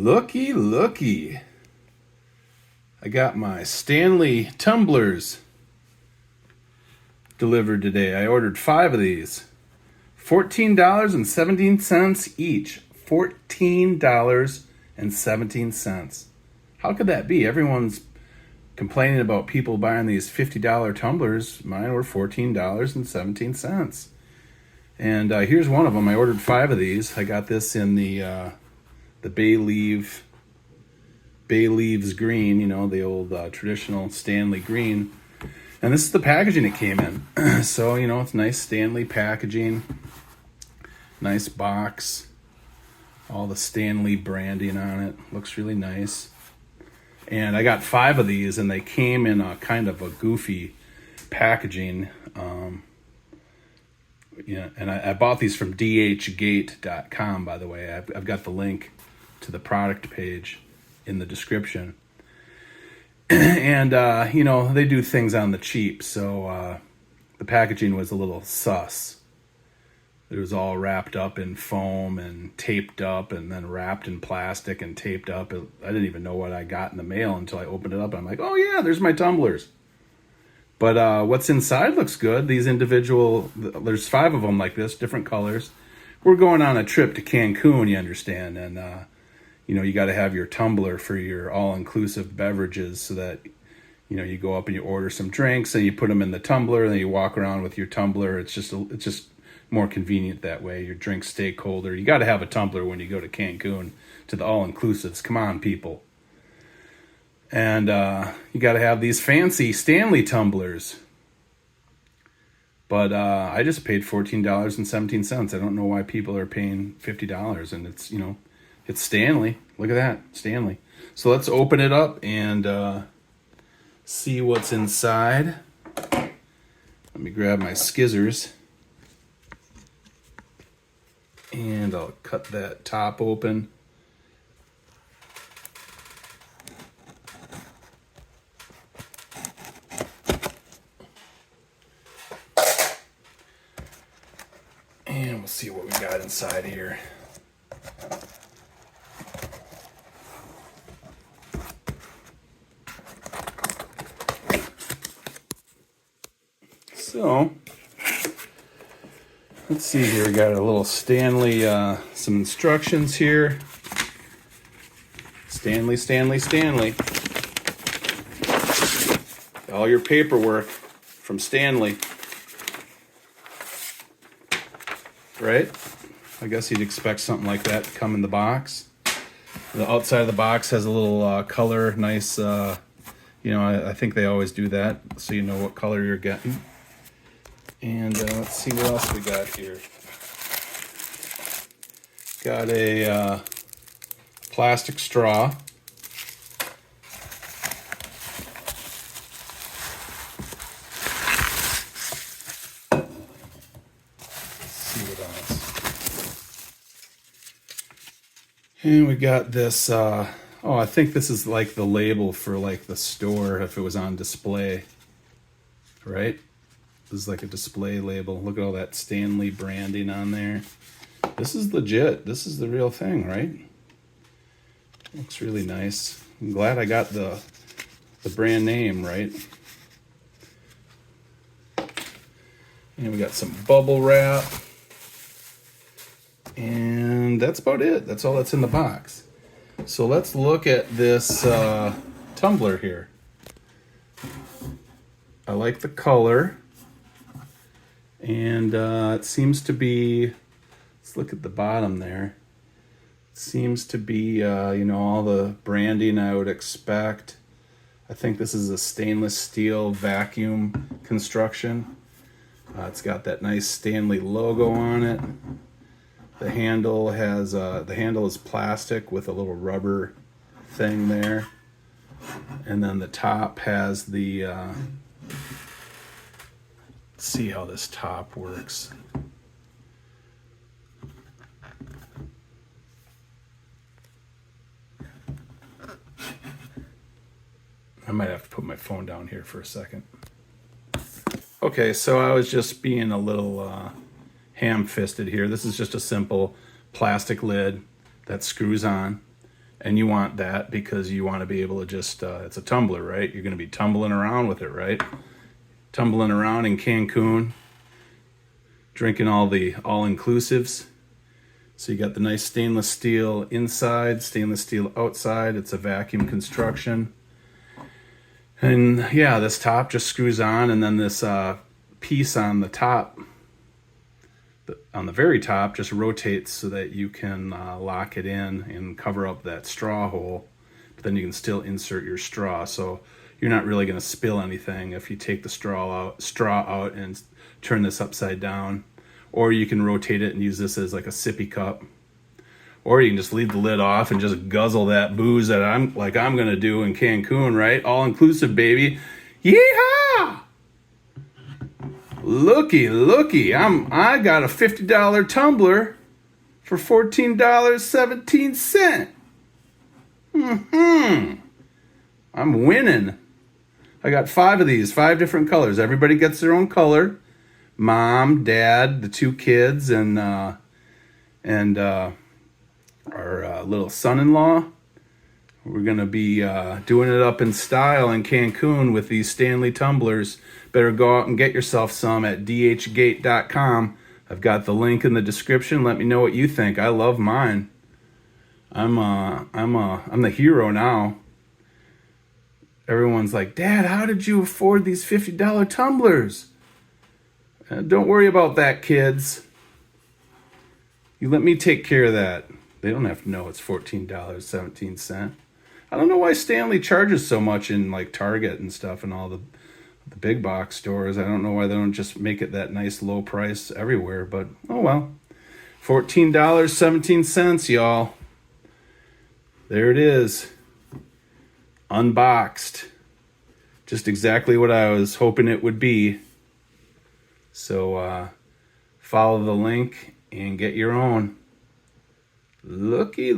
Looky, looky. I got my Stanley tumblers delivered today. I ordered 5 of these. $14.17 each. $14.17. How could that be? Everyone's complaining about people buying these $50 tumblers. Mine were $14.17. And here's one of them. I ordered 5 of these. I got this in the bay leaves green, you know, the old traditional Stanley green. And this is the packaging it came in. So, you know, it's nice Stanley packaging. Nice box. All the Stanley branding on it. Looks really nice. And I got 5 of these, and they came in a kind of a goofy packaging. And I bought these from dhgate.com, by the way. I've got the link to the product page in the description. And, you know, they do things on the cheap, so the packaging was a little sus. It was all wrapped up in foam and taped up and then wrapped in plastic and taped up. I didn't even know what I got in the mail until I opened it up. I'm like, oh yeah, there's my tumblers. But what's inside looks good. These there's 5 of them like this, different colors. We're going on a trip to Cancun, you understand, and you know, you got to have your tumbler for your all-inclusive beverages so that, you know, you go up and you order some drinks and you put them in the tumbler and then you walk around with your tumbler. It's just more convenient that way. Your drinks stay colder. You got to have a tumbler when you go to Cancun to the all-inclusives. Come on, people. And you got to have these fancy Stanley tumblers. But I just paid $14.17. I don't know why people are paying $50. And it's, you know, it's Stanley. Look at that, Stanley. So let's open it up and see what's inside. Let me grab my skizzers. And I'll cut that top open. And we'll see what we got inside here. So, let's see here. We got a little Stanley, some instructions here. Stanley. All your paperwork from Stanley. Right? I guess you'd expect something like that to come in the box. The outside of the box has a little color, nice, you know, I think they always do that so you know what color you're getting. And let's see what else we got here. Got a plastic straw. Let's see what else. And we got this, I think this is like the label for like the store if it was on display, right? This is like a display label. Look at all that Stanley branding on there. This is legit. This is the real thing, right? Looks really nice. I'm glad I got the brand name right. And we got some bubble wrap. And that's about it. That's all that's in the box. So let's look at this tumbler here. I like the color. And it seems to be, let's look at the bottom there. It seems to be, you know, all the branding I would expect. I think this is a stainless steel vacuum construction. It's got that nice Stanley logo on it. The handle is plastic with a little rubber thing there. And then the top has the, see how this top works. I might have to put my phone down here for a second. Okay, so I was just being a little ham-fisted here. This is just a simple plastic lid that screws on. And you want that because you want to be able to just, it's a tumbler, right? You're going to be tumbling around with it, right? Tumbling around in Cancun, drinking all the all-inclusives. So you got the nice stainless steel inside, stainless steel outside. It's a vacuum construction. And yeah, this top just screws on, and then this piece on the top, on the very top, just rotates so that you can lock it in and cover up that straw hole. But then you can still insert your straw, so you're not really going to spill anything if you take the straw out and turn this upside down. Or you can rotate it and use this as like a sippy cup. Or you can just leave the lid off and just guzzle that booze that I'm gonna do in Cancun, right? All inclusive, baby. Yeehaw! Looky, I got a $50 tumbler for $14.17. I'm winning. I got 5 of these, 5 different colors. Everybody gets their own color. Mom, Dad, the 2 kids, and our little son-in-law. We're going to be doing it up in style in Cancun with these Stanley tumblers. Better go out and get yourself some at dhgate.com. I've got the link in the description. Let me know what you think. I love mine. I'm the hero now. Everyone's like, Dad, how did you afford these $50 tumblers? Don't worry about that, kids. You let me take care of that. They don't have to know it's $14.17. I don't know why Stanley charges so much in like Target and stuff and all the big box stores. I don't know why they don't just make it that nice low price everywhere, but oh well. $14.17, y'all. There it is. Unboxed. Just exactly what I was hoping it would be. So follow the link and get your own. Looky.